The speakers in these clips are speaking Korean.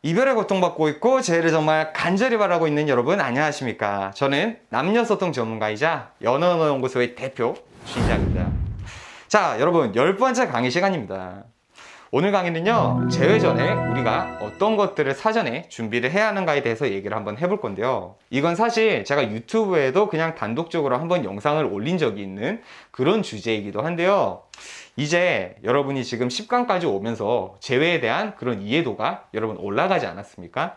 이별의 고통받고 있고 재해를 정말 간절히 바라고 있는 여러분 안녕하십니까? 저는 남녀소통 전문가이자 연언어연구소의 대표 주인장입니다. 자, 여러분 10번째 강의 시간입니다. 오늘 강의는요, 재회 전에 우리가 어떤 것들을 사전에 준비를 해야 하는가에 대해서 얘기를 한번 해볼 건데요. 이건 사실 제가 유튜브에도 그냥 단독적으로 한번 영상을 올린 적이 있는 그런 주제이기도 한데요. 이제 여러분이 지금 10강까지 오면서 재회에 대한 그런 이해도가 여러분 올라가지 않았습니까?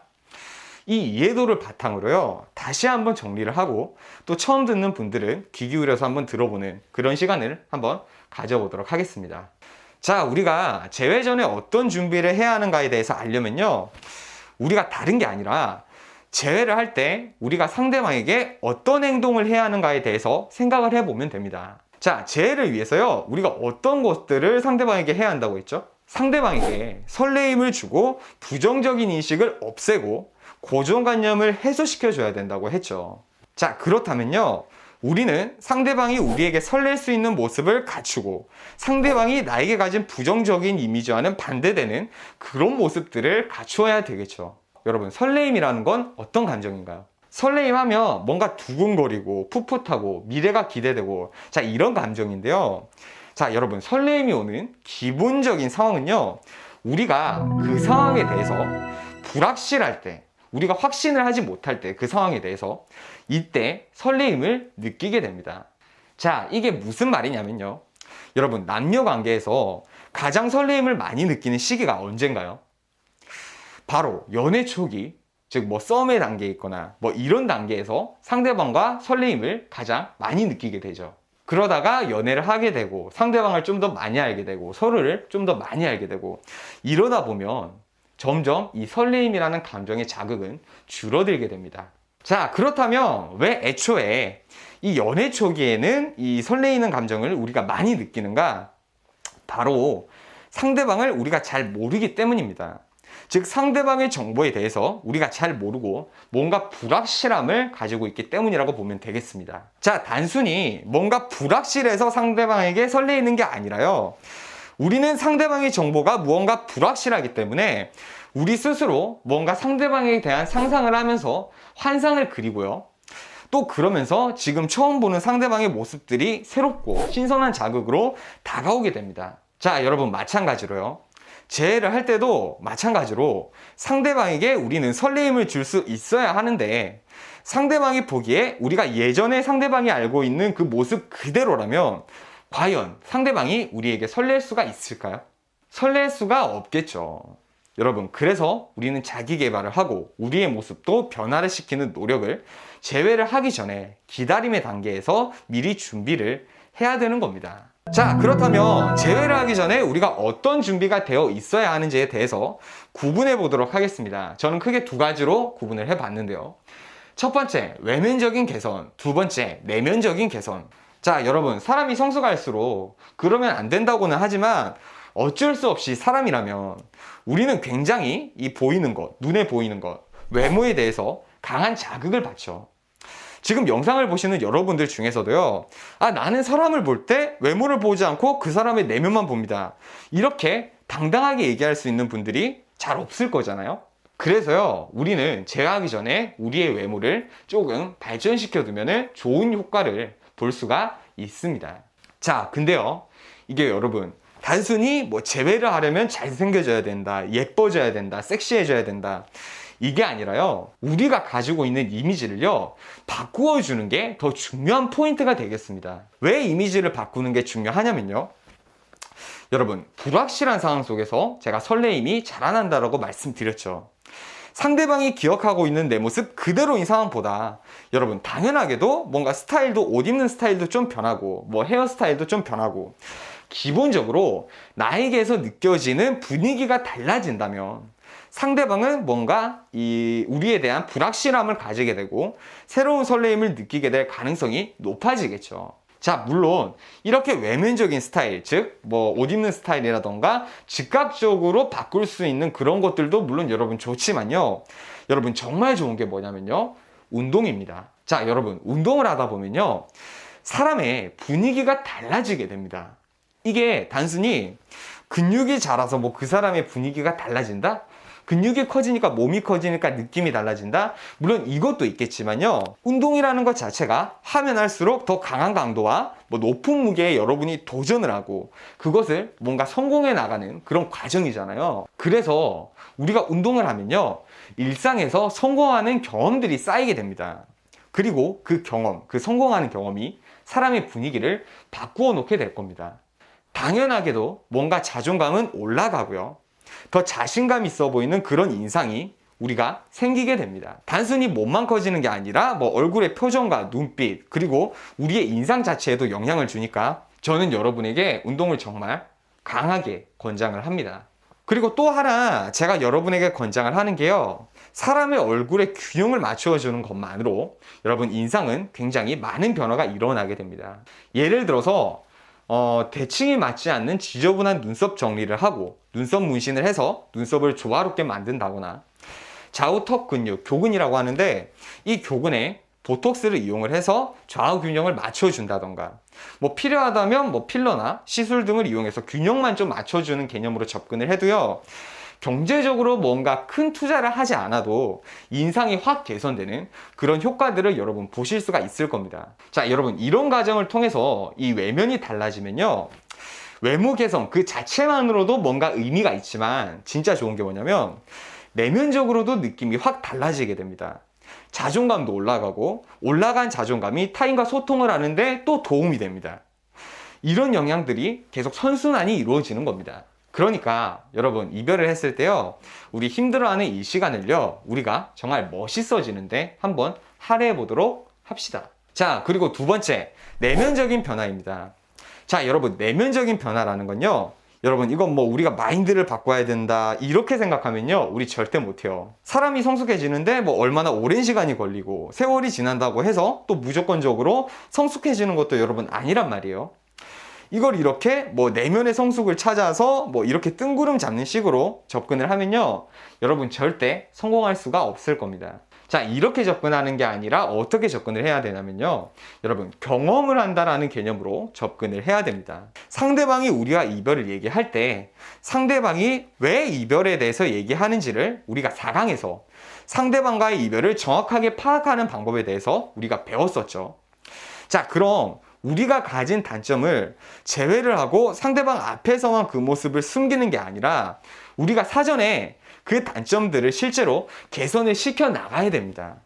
이 이해도를 바탕으로요, 다시 한번 정리를 하고 또 처음 듣는 분들은 귀 기울여서 한번 들어보는 그런 시간을 한번 가져보도록 하겠습니다. 자, 우리가 재회 전에 어떤 준비를 해야 하는가에 대해서 알려면요, 우리가 다른 게 아니라 재회를 할 때 우리가 상대방에게 어떤 행동을 해야 하는가에 대해서 생각을 해보면 됩니다. 자, 재회를 위해서요, 우리가 어떤 것들을 상대방에게 해야 한다고 했죠? 상대방에게 설레임을 주고 부정적인 인식을 없애고 고정관념을 해소시켜 줘야 된다고 했죠. 자, 그렇다면요, 우리는 상대방이 우리에게 설렐 수 있는 모습을 갖추고 상대방이 나에게 가진 부정적인 이미지와는 반대되는 그런 모습들을 갖추어야 되겠죠. 여러분, 설레임이라는 건 어떤 감정인가요? 설레임하면 뭔가 두근거리고 풋풋하고 미래가 기대되고, 자, 이런 감정인데요. 자, 여러분, 설레임이 오는 기본적인 상황은요, 우리가 그 상황에 대해서 불확실할 때, 우리가 확신을 하지 못할 때, 그 상황에 대해서 이때 설레임을 느끼게 됩니다. 자, 이게 무슨 말이냐면요, 여러분, 남녀 관계에서 가장 설레임을 많이 느끼는 시기가 언젠가요? 바로 연애 초기, 즉 뭐 썸의 단계에 있거나 뭐 이런 단계에서 상대방과 설레임을 가장 많이 느끼게 되죠. 그러다가 연애를 하게 되고 상대방을 좀 더 많이 알게 되고 서로를 좀 더 많이 알게 되고, 이러다 보면 점점 이 설레임이라는 감정의 자극은 줄어들게 됩니다. 자, 그렇다면 왜 애초에 이 연애 초기에는 이 설레이는 감정을 우리가 많이 느끼는가? 바로 상대방을 우리가 잘 모르기 때문입니다. 즉, 상대방의 정보에 대해서 우리가 잘 모르고 뭔가 불확실함을 가지고 있기 때문이라고 보면 되겠습니다. 자, 단순히 뭔가 불확실해서 상대방에게 설레이는 게 아니라요, 우리는 상대방의 정보가 무언가 불확실하기 때문에 우리 스스로 뭔가 상대방에 대한 상상을 하면서 환상을 그리고요, 또 그러면서 지금 처음 보는 상대방의 모습들이 새롭고 신선한 자극으로 다가오게 됩니다. 자, 여러분, 마찬가지로요, 재회를 할 때도 마찬가지로 상대방에게 우리는 설레임을 줄 수 있어야 하는데, 상대방이 보기에 우리가 예전에 상대방이 알고 있는 그 모습 그대로라면 과연 상대방이 우리에게 설렐 수가 있을까요? 설렐 수가 없겠죠. 여러분, 그래서 우리는 자기 개발을 하고 우리의 모습도 변화를 시키는 노력을 재회를 하기 전에 기다림의 단계에서 미리 준비를 해야 되는 겁니다. 자, 그렇다면 재회를 하기 전에 우리가 어떤 준비가 되어 있어야 하는지에 대해서 구분해 보도록 하겠습니다. 저는 크게 두 가지로 구분을 해 봤는데요. 첫 번째, 외면적인 개선. 두 번째, 내면적인 개선. 자, 여러분, 사람이 성숙할수록 그러면 안 된다고는 하지만 어쩔 수 없이 사람이라면 우리는 굉장히 이 보이는 것, 눈에 보이는 것, 외모에 대해서 강한 자극을 받죠. 지금 영상을 보시는 여러분들 중에서도요, 아, 나는 사람을 볼 때 외모를 보지 않고 그 사람의 내면만 봅니다, 이렇게 당당하게 얘기할 수 있는 분들이 잘 없을 거잖아요. 그래서요, 우리는 재회하기 전에 우리의 외모를 조금 발전시켜 두면 좋은 효과를 볼 수가 있습니다. 자, 근데요, 이게 여러분, 단순히 뭐 재회를 하려면 잘생겨져야 된다, 예뻐져야 된다, 섹시해져야 된다, 이게 아니라요, 우리가 가지고 있는 이미지를요, 바꾸어 주는 게 더 중요한 포인트가 되겠습니다. 왜 이미지를 바꾸는 게 중요하냐면요, 여러분, 불확실한 상황 속에서 제가 설레임이 자라난다라고 말씀드렸죠. 상대방이 기억하고 있는 내 모습 그대로인 상황보다 여러분, 당연하게도 뭔가 스타일도, 옷 입는 스타일도 좀 변하고 뭐 헤어스타일도 좀 변하고 기본적으로 나에게서 느껴지는 분위기가 달라진다면 상대방은 뭔가 우리에 대한 불확실함을 가지게 되고 새로운 설레임을 느끼게 될 가능성이 높아지겠죠. 자, 물론 이렇게 외면적인 스타일, 즉 뭐 옷 입는 스타일이라던가 즉각적으로 바꿀 수 있는 그런 것들도 물론 여러분 좋지만요, 여러분 정말 좋은 게 뭐냐면요, 운동입니다. 자, 여러분, 운동을 하다 보면요, 사람의 분위기가 달라지게 됩니다. 이게 단순히 근육이 자라서 뭐 그 사람의 분위기가 달라진다? 근육이 커지니까 몸이 커지니까 느낌이 달라진다? 물론 이것도 있겠지만요. 운동이라는 것 자체가 하면 할수록 더 강한 강도와 높은 무게에 여러분이 도전을 하고 그것을 뭔가 성공해 나가는 그런 과정이잖아요. 그래서 우리가 운동을 하면요. 일상에서 성공하는 경험들이 쌓이게 됩니다. 그리고 그 경험, 그 성공하는 경험이 사람의 분위기를 바꾸어 놓게 될 겁니다. 당연하게도 뭔가 자존감은 올라가고요. 더 자신감 있어 보이는 그런 인상이 우리가 생기게 됩니다. 단순히 몸만 커지는 게 아니라 얼굴의 표정과 눈빛 그리고 우리의 인상 자체에도 영향을 주니까 저는 여러분에게 운동을 정말 강하게 권장을 합니다. 그리고 또 하나 제가 여러분에게 권장을 하는 게요. 사람의 얼굴에 균형을 맞춰주는 것만으로 여러분 인상은 굉장히 많은 변화가 일어나게 됩니다. 예를 들어서 대칭이 맞지 않는 지저분한 눈썹 정리를 하고 눈썹 문신을 해서 눈썹을 조화롭게 만든다거나 좌우 턱 근육, 교근이라고 하는데 이 교근에 보톡스를 이용을 해서 좌우 균형을 맞춰준다던가 필요하다면 필러나 시술 등을 이용해서 균형만 좀 맞춰주는 개념으로 접근을 해도요. 경제적으로 뭔가 큰 투자를 하지 않아도 인상이 확 개선되는 그런 효과들을 여러분 보실 수가 있을 겁니다. 자, 여러분 이런 과정을 통해서 이 외면이 달라지면요. 외모 개선 그 자체만으로도 뭔가 의미가 있지만 진짜 좋은 게 뭐냐면 내면적으로도 느낌이 확 달라지게 됩니다. 자존감도 올라가고 올라간 자존감이 타인과 소통을 하는데 또 도움이 됩니다. 이런 영향들이 계속 선순환이 이루어지는 겁니다. 그러니까 여러분 이별을 했을 때요. 우리 힘들어하는 이 시간을요. 우리가 정말 멋있어지는데 한번 할애해 보도록 합시다. 자, 그리고 두 번째 내면적인 변화입니다. 자, 여러분 내면적인 변화라는 건요. 여러분 이건 우리가 마인드를 바꿔야 된다 이렇게 생각하면요 우리 절대 못해요. 사람이 성숙해지는데 얼마나 오랜 시간이 걸리고 세월이 지난다고 해서 또 무조건적으로 성숙해지는 것도 여러분 아니란 말이에요. 이걸 이렇게 내면의 성숙을 찾아서 이렇게 뜬구름 잡는 식으로 접근을 하면요 여러분 절대 성공할 수가 없을 겁니다. 자, 이렇게 접근하는 게 아니라 어떻게 접근을 해야 되냐면요. 여러분, 경험을 한다라는 개념으로 접근을 해야 됩니다. 상대방이 우리와 이별을 얘기할 때 상대방이 왜 이별에 대해서 얘기하는지를 우리가 4강에서 상대방과의 이별을 정확하게 파악하는 방법에 대해서 우리가 배웠었죠. 자, 그럼 우리가 가진 단점을 제외를 하고 상대방 앞에서만 그 모습을 숨기는 게 아니라 우리가 사전에 그 단점들을 실제로 개선을 시켜 나가야 됩니다.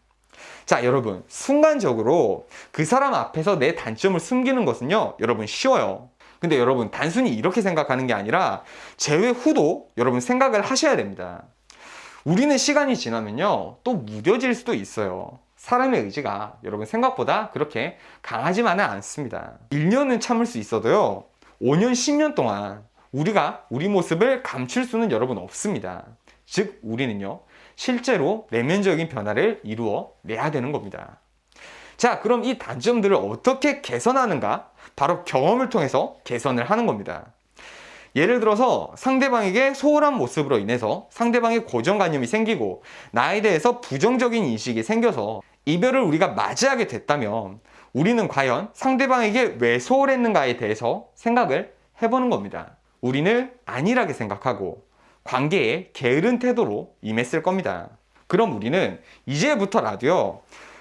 자, 여러분 순간적으로 그 사람 앞에서 내 단점을 숨기는 것은요 여러분 쉬워요. 근데 여러분 단순히 이렇게 생각하는 게 아니라 제외 후도 여러분 생각을 하셔야 됩니다. 우리는 시간이 지나면요 또 무뎌질 수도 있어요. 사람의 의지가 여러분 생각보다 그렇게 강하지만은 않습니다. 1년은 참을 수 있어도요 5년, 10년 동안 우리가 우리 모습을 감출 수는 여러분 없습니다. 즉 우리는요 실제로 내면적인 변화를 이루어 내야 되는 겁니다. 자, 그럼 이 단점들을 어떻게 개선하는가? 바로 경험을 통해서 개선을 하는 겁니다. 예를 들어서 상대방에게 소홀한 모습으로 인해서 상대방의 고정관념이 생기고 나에 대해서 부정적인 인식이 생겨서 이별을 우리가 맞이하게 됐다면 우리는 과연 상대방에게 왜 소홀했는가에 대해서 생각을 해보는 겁니다. 우리는 안일하게 생각하고 관계에 게으른 태도로 임했을 겁니다. 그럼 우리는 이제부터라도요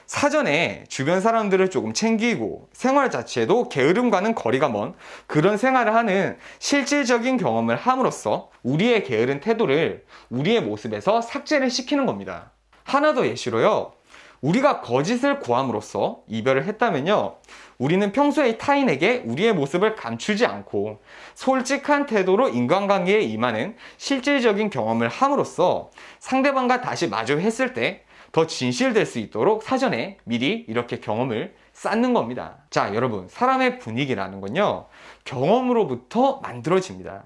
사전에 주변 사람들을 조금 챙기고 생활 자체도 게으름과는 거리가 먼 그런 생활을 하는 실질적인 경험을 함으로써 우리의 게으른 태도를 우리의 모습에서 삭제를 시키는 겁니다. 하나 더 예시로요. 우리가 거짓을 고함으로써 이별을 했다면요. 우리는 평소에 타인에게 우리의 모습을 감추지 않고 솔직한 태도로 인간관계에 임하는 실질적인 경험을 함으로써 상대방과 다시 마주했을 때 더 진실될 수 있도록 사전에 미리 이렇게 경험을 쌓는 겁니다. 자, 여러분 사람의 분위기라는 건요 경험으로부터 만들어집니다.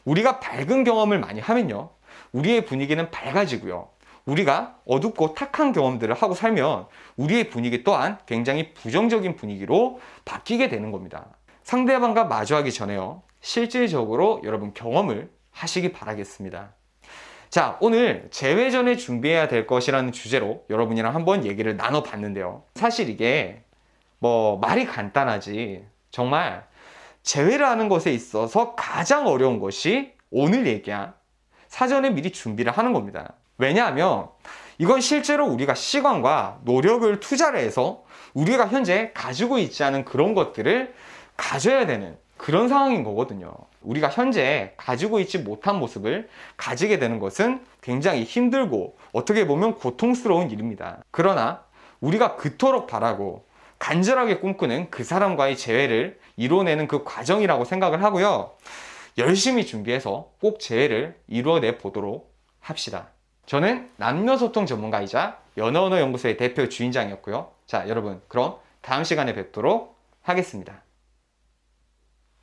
우리가 밝은 경험을 많이 하면요 우리의 분위기는 밝아지고요. 우리가 어둡고 탁한 경험들을 하고 살면 우리의 분위기 또한 굉장히 부정적인 분위기로 바뀌게 되는 겁니다. 상대방과 마주하기 전에요 실질적으로 여러분 경험을 하시기 바라겠습니다. 자, 오늘 재회 전에 준비해야 될 것이라는 주제로 여러분이랑 한번 얘기를 나눠봤는데요. 사실 이게 말이 간단하지 정말 재회를 하는 것에 있어서 가장 어려운 것이 오늘 얘기한 사전에 미리 준비를 하는 겁니다. 왜냐하면 이건 실제로 우리가 시간과 노력을 투자를 해서 우리가 현재 가지고 있지 않은 그런 것들을 가져야 되는 그런 상황인 거거든요. 우리가 현재 가지고 있지 못한 모습을 가지게 되는 것은 굉장히 힘들고 어떻게 보면 고통스러운 일입니다. 그러나 우리가 그토록 바라고 간절하게 꿈꾸는 그 사람과의 재회를 이뤄내는 그 과정이라고 생각을 하고요. 열심히 준비해서 꼭 재회를 이루어내 보도록 합시다. 저는 남녀소통 전문가이자 연어언어연구소의 대표 주인장이었고요. 자, 여러분, 그럼 다음 시간에 뵙도록 하겠습니다.